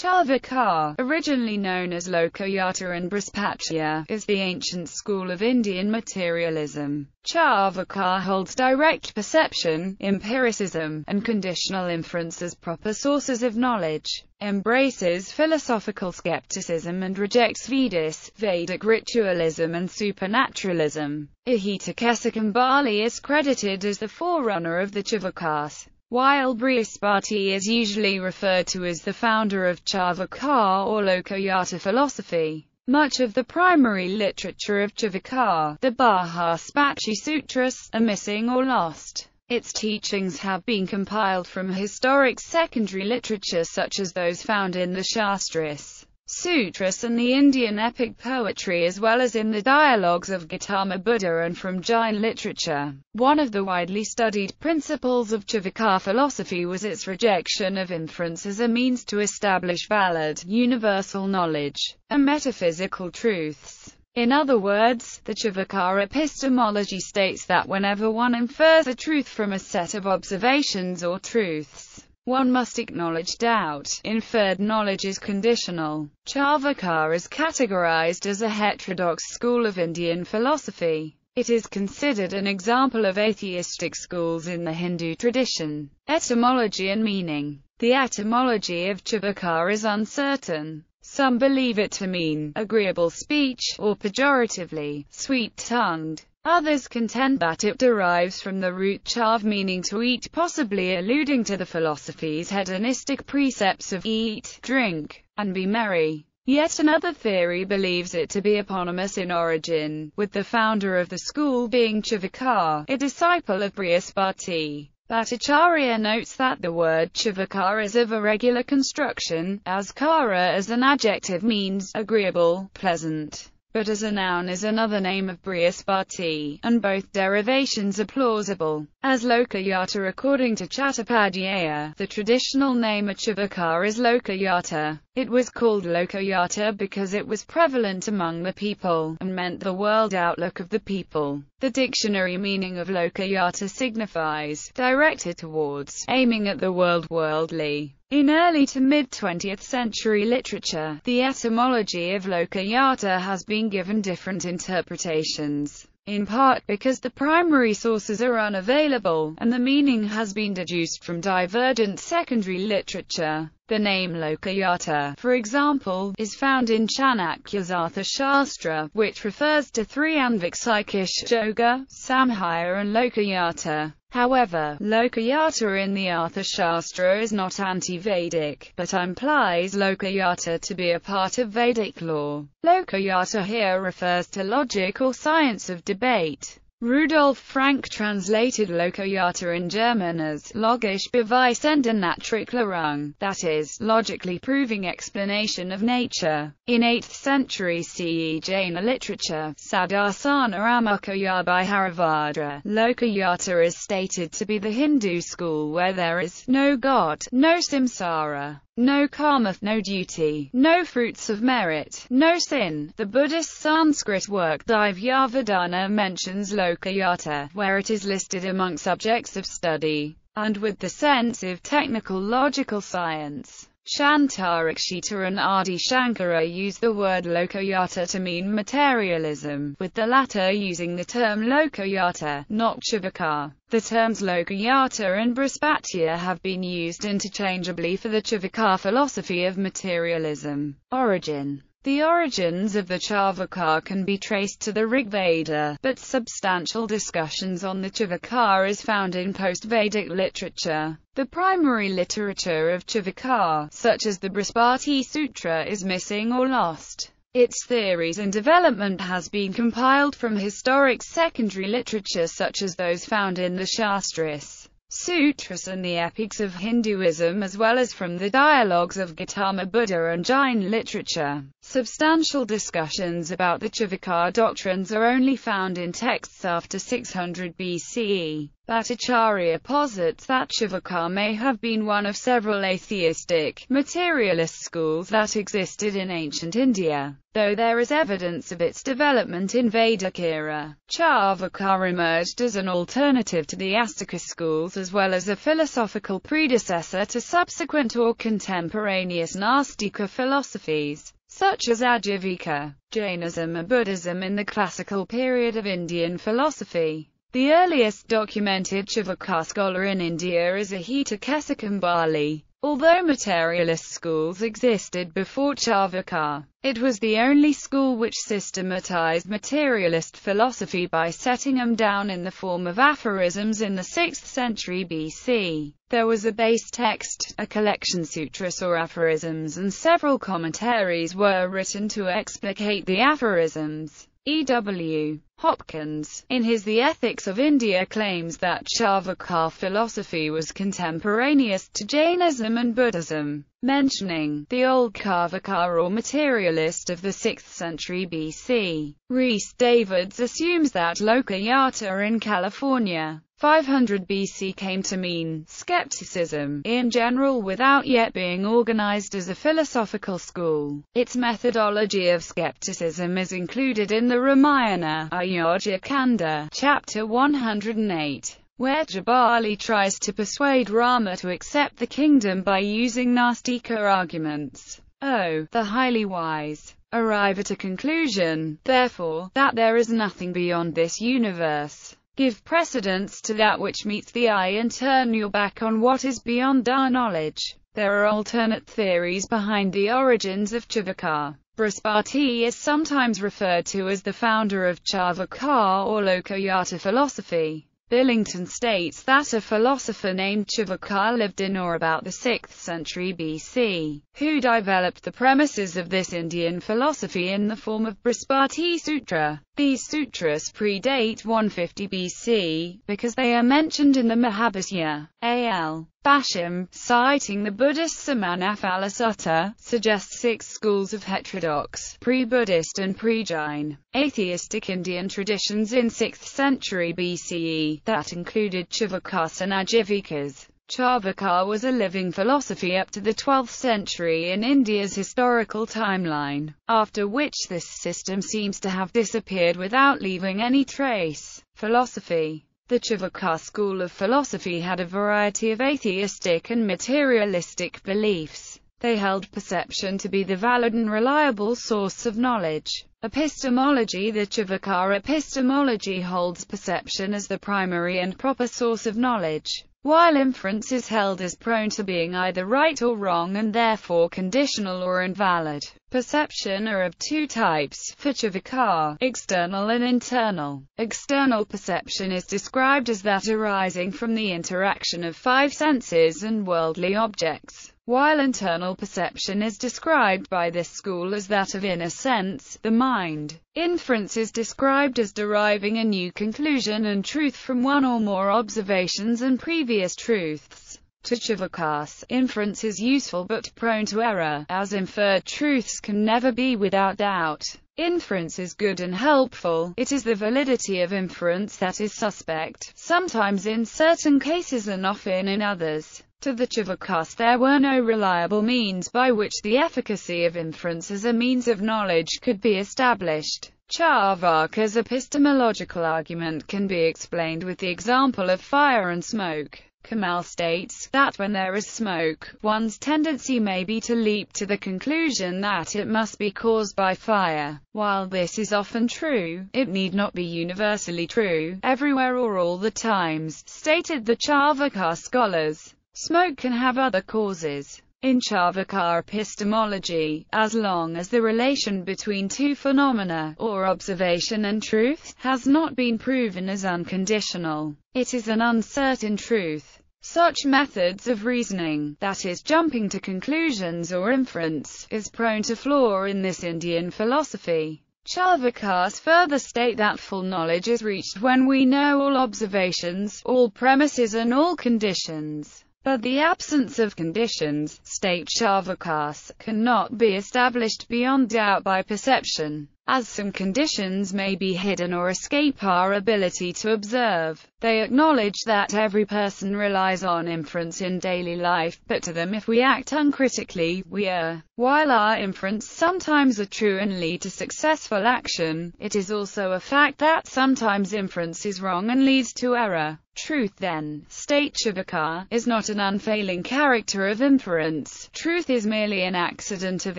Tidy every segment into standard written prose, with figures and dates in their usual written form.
Cārvāka, originally known as Lokāyata and Bṛhaspatya, is the ancient school of Indian materialism. Charvaka holds direct perception, empiricism, and conditional inference as proper sources of knowledge, embraces philosophical skepticism and rejects Vedas, Vedic ritualism and supernaturalism. Ahita is credited as the forerunner of the Charvakas, while Bṛhaspatya is usually referred to as the founder of Cārvāka or Lokayata philosophy. Much of the primary literature of Charvaka, the Bṛhaspatya Sutras, are missing or lost. Its teachings have been compiled from historic secondary literature such as those found in the Shastras, Sutras and the Indian epic poetry, as well as in the dialogues of Gautama Buddha and from Jain literature. One of the widely studied principles of Charvaka philosophy was its rejection of inference as a means to establish valid, universal knowledge, and metaphysical truths. In other words, the Charvaka epistemology states that whenever one infers a truth from a set of observations or truths, one must acknowledge doubt. Inferred knowledge is conditional. Cārvāka is categorized as a heterodox school of Indian philosophy. It is considered an example of atheistic schools in the Hindu tradition. Etymology and meaning. The etymology of Charvaka is uncertain. Some believe it to mean agreeable speech, or pejoratively, sweet-tongued. Others contend that it derives from the root charv, meaning to eat, possibly alluding to the philosophy's hedonistic precepts of eat, drink, and be merry. Yet another theory believes it to be eponymous in origin, with the founder of the school being Charvaka, a disciple of Bṛhaspatya. Bhattacharya notes that the word Charvaka is of irregular construction, as kara as an adjective means agreeable, pleasant, but as a noun is another name of Bṛhaspatya, and both derivations are plausible. As Lokayata, according to Chattopadhyaya, the traditional name of Charvaka is Lokayata. It was called Lokayata because it was prevalent among the people, and meant the world outlook of the people. The dictionary meaning of Lokayata signifies directed towards, aiming at the world, worldly. In early to mid-20th century literature, the etymology of Lokayata has been given different interpretations, in part because the primary sources are unavailable, and the meaning has been deduced from divergent secondary literature. The name Lokayata, for example, is found in Chanakya's Arthashastra, which refers to three Anviksaikish, Yoga, Samkhya and Lokayata. However, Lokayata in the Arthashastra is not anti-Vedic, but implies Lokayata to be a part of Vedic law. Lokayata here refers to logic or science of debate. Rudolf Frank translated Lokayata in German as logisch beweisende Naturerklärung, that is, logically proving explanation of nature. In 8th century CE Jaina literature, Sadarsana Ramakaya by Haravardra, Lokayata is stated to be the Hindu school where there is no God, no samsara, no karma, no duty, no fruits of merit, no sin. The Buddhist Sanskrit work Divyavadana mentions Lokayata, where it is listed among subjects of study, and with the sense of technical logical science. Shantarakshita and Adi Shankara use the word Lokayata to mean materialism, with the latter using the term Lokayata, not Charvaka. The terms Lokayata and Bṛhaspatya have been used interchangeably for the Charvaka philosophy of materialism. Origin. The origins of the Charvaka can be traced to the Rig Veda, but substantial discussions on the Charvaka is found in post-Vedic literature. The primary literature of Charvaka, such as the Bṛhaspatya Sutra, is missing or lost. Its theories and development has been compiled from historic secondary literature such as those found in the Shastras, Sutras and the epics of Hinduism, as well as from the dialogues of Gautama Buddha and Jain literature. Substantial discussions about the Charvaka doctrines are only found in texts after 600 BCE. Bhattacharya posits that Charvaka may have been one of several atheistic, materialist schools that existed in ancient India, though there is evidence of its development in Vedic era. Charvaka emerged as an alternative to the Astika schools as well as a philosophical predecessor to subsequent or contemporaneous Nastika philosophies, such as Attribution, Jainism and Buddhism in the classical period of Indian philosophy. The earliest documented Charvaka scholar in India is Hedonism and Pleasure. Although materialist schools existed before Charvaka, it was the only school which systematized materialist philosophy by setting them down in the form of aphorisms in the 6th century BC. There was a base text, a collection sutras or aphorisms, and several commentaries were written to explicate the aphorisms. E.W. Hopkins, in his The Ethics of India, claims that Charvaka philosophy was contemporaneous to Jainism and Buddhism, mentioning the old Cārvāka or materialist of the 6th century BC. Rhys Davids assumes that Lokāyata in California, 500 BC came to mean skepticism in general without yet being organized as a philosophical school. Its methodology of skepticism is included in the Ramayana, Ayodhya-kanda, chapter 108, where Jabali tries to persuade Rama to accept the kingdom by using Nastika arguments. The highly wise arrive at a conclusion, therefore, that there is nothing beyond this universe. Give precedence to that which meets the eye and turn your back on what is beyond our knowledge. There are alternate theories behind the origins of Charvaka. Bṛhaspatya is sometimes referred to as the founder of Charvaka or Lokayata philosophy. Billington states that a philosopher named Charvaka lived in or about the 6th century BC, who developed the premises of this Indian philosophy in the form of Bṛhaspatya Sutra. These sutras predate 150 BC, because they are mentioned in the Mahabharata. A.L. Basham, citing the Buddhist Samanaphala Sutta, suggests 6 schools of heterodox, pre-Buddhist and pre-Jain, atheistic Indian traditions in 6th century BCE, that included Charvakas and Ajivikas. Charvaka was a living philosophy up to the 12th century in India's historical timeline, after which this system seems to have disappeared without leaving any trace. Philosophy. The Charvaka school of philosophy had a variety of atheistic and materialistic beliefs. They held perception to be the valid and reliable source of knowledge. Epistemology. The Charvaka epistemology holds perception as the primary and proper source of knowledge, while inference is held as prone to being either right or wrong and therefore conditional or invalid. Perception are of 2 types for Charvaka: external and internal. External perception is described as that arising from the interaction of 5 senses and worldly objects, while internal perception is described by this school as that of inner sense, the mind. Inference is described as deriving a new conclusion and truth from one or more observations and previous truths. To Charvakas, inference is useful but prone to error, as inferred truths can never be without doubt. Inference is good and helpful, it is the validity of inference that is suspect, sometimes in certain cases and often in others. To the Charvakas there were no reliable means by which the efficacy of inference as a means of knowledge could be established. Cārvāka's epistemological argument can be explained with the example of fire and smoke. Kamal states that when there is smoke, one's tendency may be to leap to the conclusion that it must be caused by fire. While this is often true, it need not be universally true, everywhere or all the times, stated the Cārvāka scholars. Smoke can have other causes. In Charvaka epistemology, as long as the relation between 2 phenomena, or observation and truth, has not been proven as unconditional, it is an uncertain truth. Such methods of reasoning, that is, jumping to conclusions or inference, is prone to flaw in this Indian philosophy. Charvakas further state that full knowledge is reached when we know all observations, all premises and all conditions. But the absence of conditions, state Charvakas, cannot be established beyond doubt by perception. as some conditions may be hidden or escape our ability to observe. They acknowledge that every person relies on inference in daily life, but to them if we act uncritically, we err. While our inference sometimes are true and lead to successful action, it is also a fact that sometimes inference is wrong and leads to error. Truth, then, states Charvāka, is not an unfailing character of inference. Truth is merely an accident of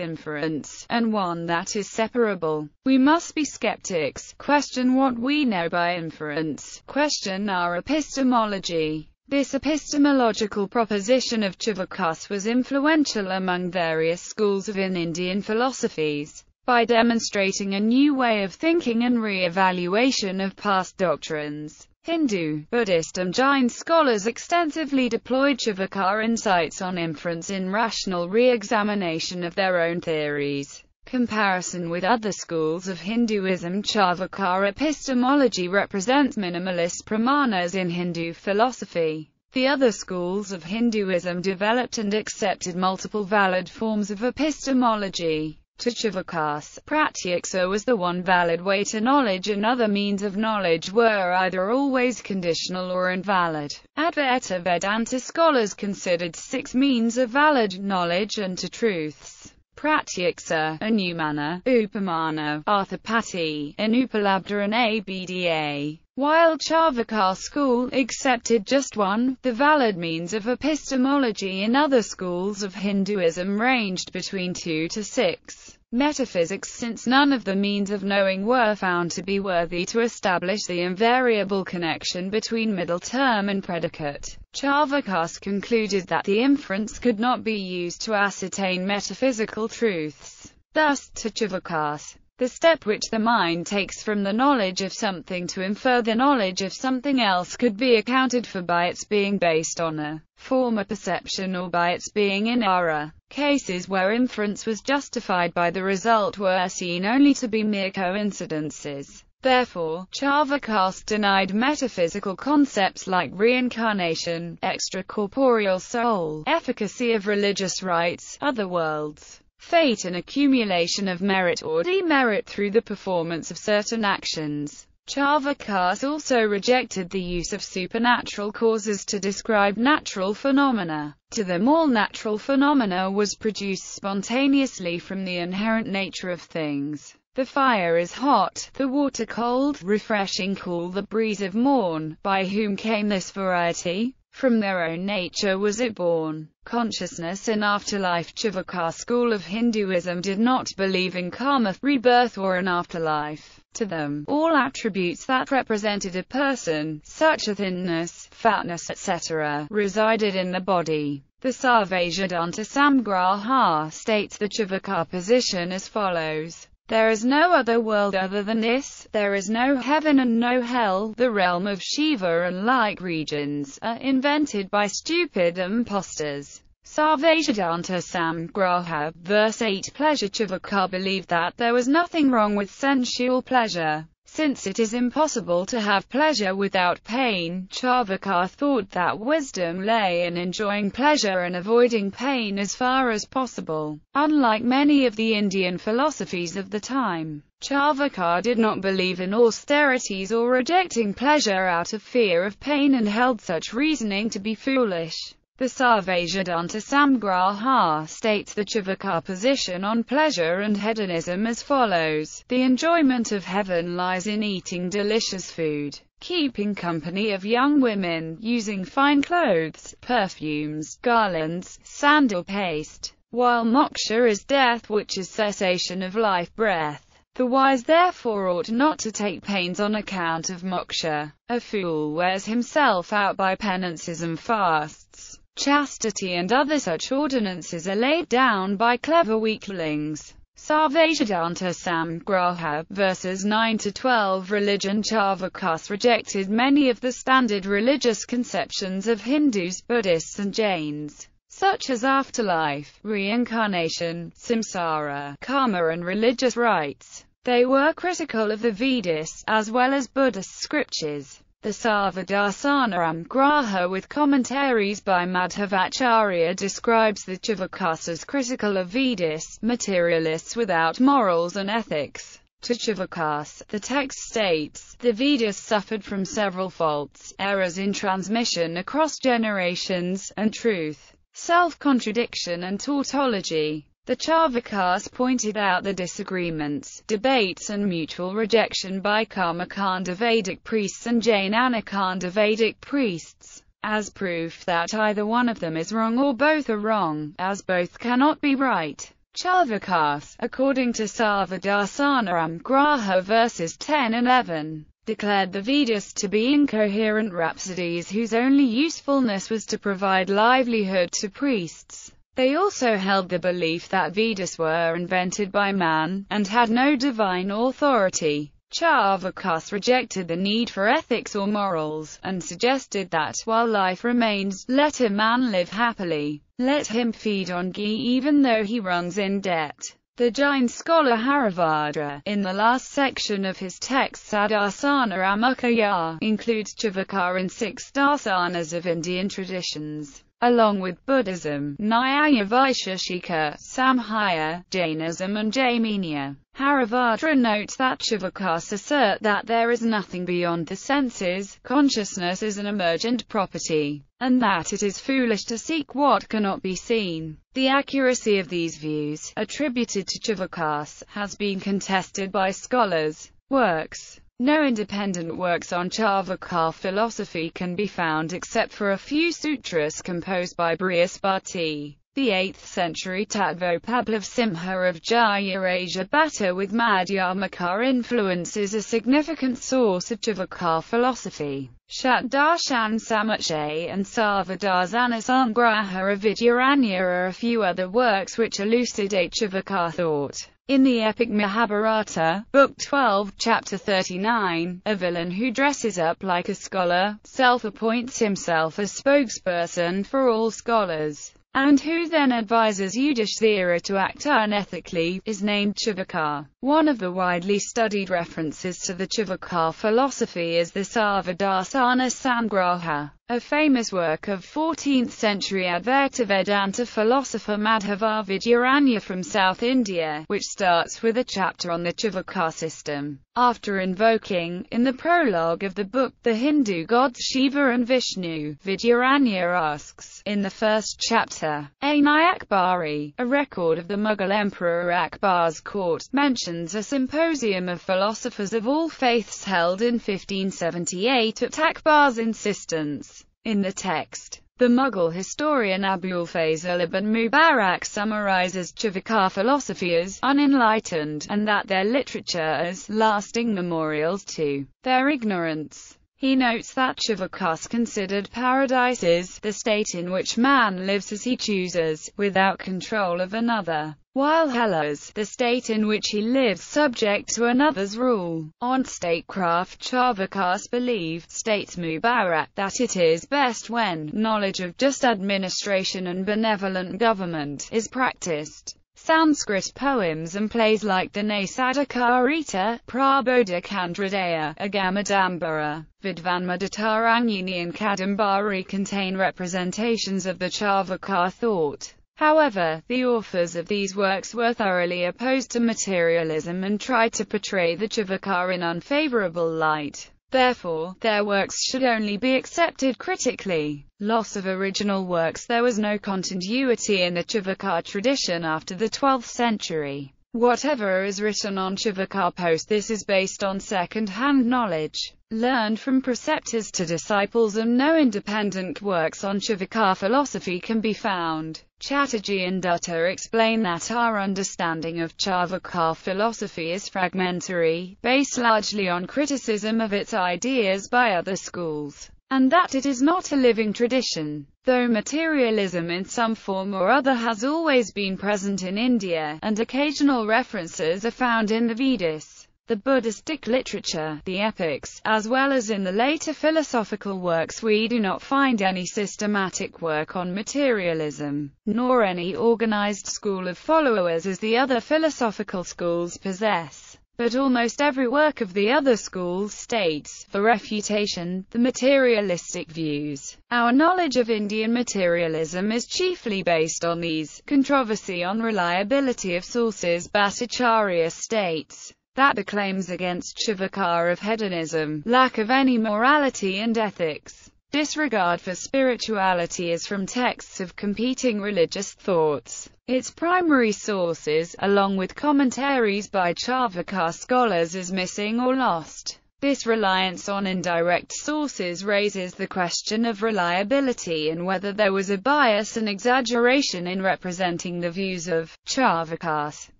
inference, and one that is separable. We must be skeptics, question what we know by inference, question our epistemology. This epistemological proposition of Charvāka's was influential among various schools of Indian philosophies, by demonstrating a new way of thinking and re-evaluation of past doctrines. Hindu, Buddhist and Jain scholars extensively deployed Charvāka insights on inference in rational re-examination of their own theories. Comparison with other schools of Hinduism. Cārvāka epistemology represents minimalist pramanas in Hindu philosophy. The other schools of Hinduism developed and accepted multiple valid forms of epistemology. To Charvāka, pratyeksa was the one valid way to knowledge, and other means of knowledge were either always conditional or invalid. Advaita Vedanta scholars considered 6 means of valid knowledge and to truths: pratyeksa, anumana, upamana, arthapati, anupalabdha and abda. While Cārvāka school accepted just one, the valid means of epistemology in other schools of Hinduism ranged between 2 to 6. Metaphysics, since none of the means of knowing were found to be worthy to establish the invariable connection between middle term and predicate. Cārvāka concluded that the inference could not be used to ascertain metaphysical truths. Thus, to Charvāka, the step which the mind takes from the knowledge of something to infer the knowledge of something else could be accounted for by its being based on a former perception or by its being in error. Cases where inference was justified by the result were seen only to be mere coincidences. Therefore, Cārvāka denied metaphysical concepts like reincarnation, extracorporeal soul, efficacy of religious rites, other worlds, fate and accumulation of merit or demerit through the performance of certain actions. Cārvāka also rejected the use of supernatural causes to describe natural phenomena. To them, all natural phenomena was produced spontaneously from the inherent nature of things. The fire is hot, the water cold, refreshing cool, the breeze of morn. By whom came this variety? From their own nature was it born. Consciousness and afterlife. Charvāka school of Hinduism did not believe in karma, rebirth or an afterlife. To them, all attributes that represented a person, such as thinness, fatness, etc., resided in the body. The Sarvajadanta Samgraha states the Charvāka position as follows: there is no other world other than this, there is no heaven and no hell, the realm of Shiva and like regions are invented by stupid impostors. Sarvajadanta Samgraha, verse 8. Pleasure. Charvāka believed that there was nothing wrong with sensual pleasure, since it is impossible to have pleasure without pain. Charvāka thought that wisdom lay in enjoying pleasure and avoiding pain as far as possible. Unlike many of the Indian philosophies of the time, Charvāka did not believe in austerities or rejecting pleasure out of fear of pain and held such reasoning to be foolish. The Sarvajadanta Samgraha states the Charvāka position on pleasure and hedonism as follows: the enjoyment of heaven lies in eating delicious food, keeping company of young women, using fine clothes, perfumes, garlands, sandal paste, while moksha is death, which is cessation of life breath. The wise therefore ought not to take pains on account of moksha. A fool wears himself out by penances and fasts. Chastity and other such ordinances are laid down by clever weaklings. Sarvajadanta Samgraha, verses 9 to 12. Religion. Cārvāka rejected many of the standard religious conceptions of Hindus, Buddhists and Jains, such as afterlife, reincarnation, samsara, karma and religious rites. They were critical of the Vedas, as well as Buddhist scriptures. The Sarvadarsana Graha, with commentaries by Madhvacharya, describes the Charvākas as critical of Vedas, materialists without morals and ethics. To Charvāka, the text states, the Vedas suffered from several faults, errors in transmission across generations, and truth, self-contradiction and tautology. The Cārvākas pointed out the disagreements, debates and mutual rejection by Karmakanda Vedic priests and Jnanakanda Vedic priests, as proof that either one of them is wrong or both are wrong, as both cannot be right. Cārvāka, according to Sarvadarsanaram Graha verses 10 and 11, declared the Vedas to be incoherent rhapsodies whose only usefulness was to provide livelihood to priests. They also held the belief that Vedas were invented by man, and had no divine authority. Cārvāka rejected the need for ethics or morals, and suggested that, while life remains, let a man live happily. Let him feed on ghee even though he runs in debt. The Jain scholar Haravardha, in the last section of his text Sadarsana Ramukaya, includes Charvāka in 6 darsanas of Indian traditions, along with Buddhism, Nyaya Vaisheshika, Samkhya, Jainism and Jaiminiya. Haravardha notes that Charvāka assert that there is nothing beyond the senses, consciousness is an emergent property, and that it is foolish to seek what cannot be seen. The accuracy of these views, attributed to Charvāka, has been contested by scholars. Works. No independent works on Charvāka philosophy can be found except for a few sutras composed by Bṛhaspatya. The 8th century Tattvopallav Simha of Jayaraja Bhatta with Madhyamaka influence is a significant source of Charvāka philosophy. Shatdarshan Samuchay and Sarvadarsana Sangraha of Vidyaranya are a few other works which elucidate Charvāka thought. In the epic Mahabharata, Book 12, Chapter 39, a villain who dresses up like a scholar, self-appoints himself as spokesperson for all scholars, and who then advises Yudhishthira to act unethically, is named Charvāka. One of the widely studied references to the Charvāka philosophy is the Sarvadarsana Sangraha, a famous work of 14th century Advaita Vedanta philosopher Madhava Vidyaranya from South India, which starts with a chapter on the Charvāka system. After invoking, in the prologue of the book, the Hindu gods Shiva and Vishnu, Vidyaranya asks, in the first chapter, Ainai Akbari, a record of the Mughal Emperor Akbar's court, mentions a symposium of philosophers of all faiths held in 1578 at Akbar's insistence. In the text, the Mughal historian Abul Fazl ibn Mubarak summarizes Charvāka philosophy as unenlightened, and that their literature as lasting memorials to their ignorance. He notes that Charvāka considered paradise is the state in which man lives as he chooses, without control of another, while hell is the state in which he lives subject to another's rule. On statecraft, Charvāka believed, states Mubarak, that it is best when knowledge of just administration and benevolent government is practiced. Sanskrit poems and plays like the Nasadakarita, Prabodhakandradaya, Agamadambara, Vidvanmadatarangini and Kadambari contain representations of the Charvāka thought. However, the authors of these works were thoroughly opposed to materialism and tried to portray the Charvāka in unfavorable light. Therefore, their works should only be accepted critically. Loss of original works. There was no continuity in the Charvāka tradition after the 12th century. Whatever is written on Charvāka post this is based on second-hand knowledge, learned from preceptors to disciples, and no independent works on Charvāka philosophy can be found. Chatterjee and Dutta explain that our understanding of Charvāka philosophy is fragmentary, based largely on criticism of its ideas by other schools, and that it is not a living tradition. Though materialism in some form or other has always been present in India, and occasional references are found in the Vedas, the Buddhistic literature, the epics, as well as in the later philosophical works, we do not find any systematic work on materialism, nor any organized school of followers as the other philosophical schools possess. But almost every work of the other schools states, for refutation, the materialistic views. Our knowledge of Indian materialism is chiefly based on these. Controversy on reliability of sources. Bhattacharya states, that the claims against Charvaka of hedonism, lack of any morality and ethics, disregard for spirituality is from texts of competing religious thoughts. Its primary sources, along with commentaries by Charvaka scholars, is missing or lost. This reliance on indirect sources raises the question of reliability and whether there was a bias and exaggeration in representing the views of Charvaka.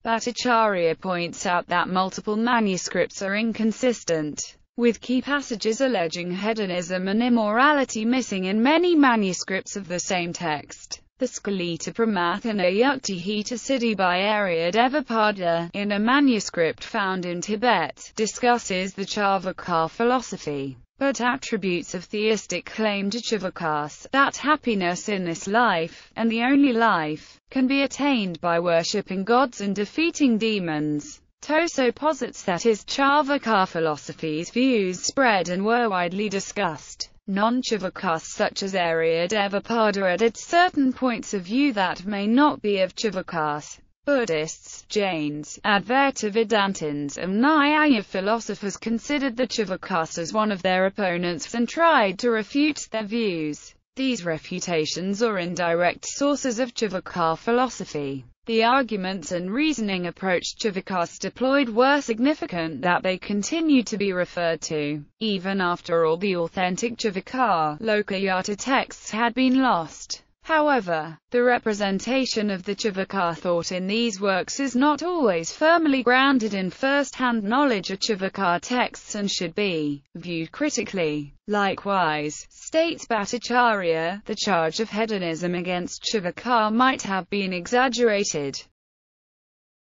Bhattacharya points out that multiple manuscripts are inconsistent, with key passages alleging hedonism and immorality missing in many manuscripts of the same text. The Skalita Pramathana Yukti Hita Siddhi by Aryadeva, in a manuscript found in Tibet, discusses the Charvaka philosophy, but attributes of theistic claim to Charvaka, that happiness in this life, and the only life, can be attained by worshipping gods and defeating demons. Toso posits that his Charvaka philosophy's views spread and were widely discussed. Non-Charvakas such as Aryadeva added certain points of view that may not be of Charvakas. Buddhists, Jains, Advaita Vedantins, and Nyaya philosophers considered the Charvakas as one of their opponents and tried to refute their views. These refutations are indirect sources of Charvaka philosophy. The arguments and reasoning approach Charvakas deployed were significant that they continued to be referred to, even after all the authentic Charvaka, Lokāyata texts had been lost. However, the representation of the Charvaka thought in these works is not always firmly grounded in first-hand knowledge of Charvaka texts and should be viewed critically. Likewise, states Bhattacharya, the charge of hedonism against Charvaka might have been exaggerated.